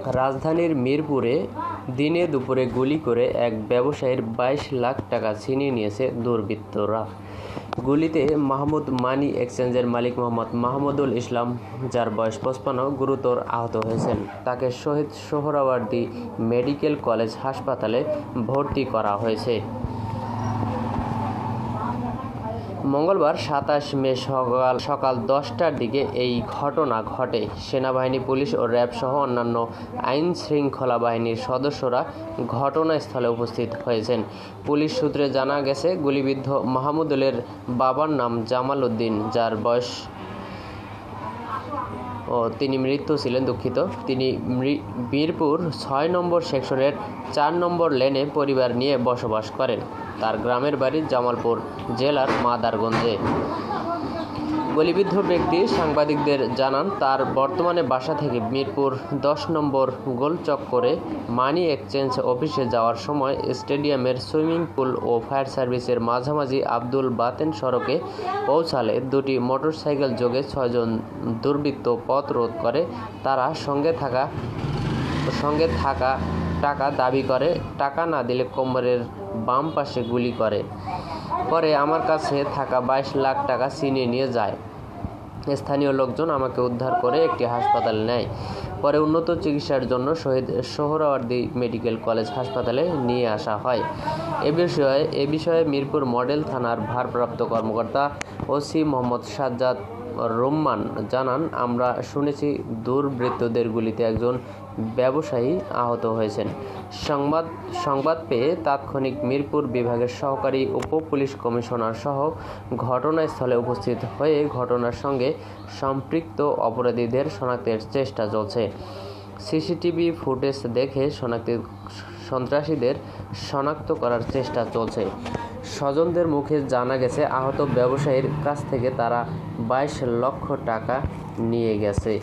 রাজধানীর মিরপুরে দিনে দুপুরে গুলি করে এক ব্যবসায়ীর 22 লাখ টাকা ছিনিয়ে নিয়েছে দুর্বৃত্তরা। গুলিতে মাহমুদ মানি এক্সচেঞ্জের মালিক মোহাম্মদ মাহমুদুল ইসলাম, যার বয়স 55, গুরুতর আহত হয়েছেন। তাকে শহীদ সোহরাওয়ার্দী মেডিকেল কলেজ হাসপাতালে ভর্তি করা হয়েছে। মঙ্গলবার 27 মে সকাল 10টার দিকে এই ঘটনা ঘটে। সেনাবাহিনী, পুলিশ ও র্যাব সহ অন্যান্য আইনশৃঙ্খলা বাহিনীর সদস্যরা ঘটনাস্থলে উপস্থিত হয়েছেন। পুলিশ সূত্রে জানা গেছে, গুলিবিদ্ধ মাহমুদুলের বাবার নাম জামাল উদ্দিন, যার বয়স তিনি মিরপুর 6 নম্বর সেকশনের 4 নম্বর লেনে পরিবার নিয়ে বসবাস করেন। তার গ্রামের বাড়ি জামালপুর জেলার মাদারগঞ্জে। গুলিবিদ্ধ ব্যক্তি সাংবাদিকদের জানান, তার বর্তমানে বাসা থেকে মিরপুর 10 নম্বর গোলচক্করে মানি এক্সচেঞ্জ অফিসে যাওয়ার সময় স্টেডিয়ামের সুইমিং পুল ও ফায়ার সার্ভিসের মাঝামাঝি আব্দুল বাতেন সড়কে পৌঁছালে দুটি মোটরসাইকেল যোগে 6 জন দুর্বৃত্ত পথ রোধ করে। তারা সঙ্গে থাকা টাকা দাবি করে। টাকা না দিলে কোমরের বাম পাশে গুলি করে। পরে আমার কাছে থাকা 22 লাখ টাকা ছিনিয়ে নিয়ে যায়। স্থানীয় লোকজন আমাকে উদ্ধার করে একটি হাসপাতালে নেয়। পরে উন্নত চিকিৎসার জন্য শহীদ সোহরাওয়ার্দী মেডিকেল কলেজ হাসপাতালে নিয়ে আসা হয়। এ বিষয়ে মিরপুর মডেল থানার ভারপ্রাপ্ত কর্মকর্তা ওসি মোহাম্মদ সাজ্জাদ রহমান জানান, আমরা শুনেছি দুর্বৃত্তদের গুলিতে একজন ব্যবসায়ী আহত হয়েছেন। সংবাদ পেয়ে তাৎক্ষণিক মিরপুর বিভাগের সহকারী উপ-পুলিশ কমিশনার সহ ঘটনাস্থলে উপস্থিত হয়ে ঘটনার সঙ্গে সম্পৃক্ত অপরাধীদের শনাক্তের চেষ্টা চলছে। সিসিটিভি ফুটেজ দেখে সন্ত্রাসীদের শনাক্ত করার চেষ্টা চলছে। স্বজনদের মুখে জানা গেছে, আহত ব্যবসায়ীর কাছ থেকে তারা 22 লক্ষ টাকা নিয়ে গেছে।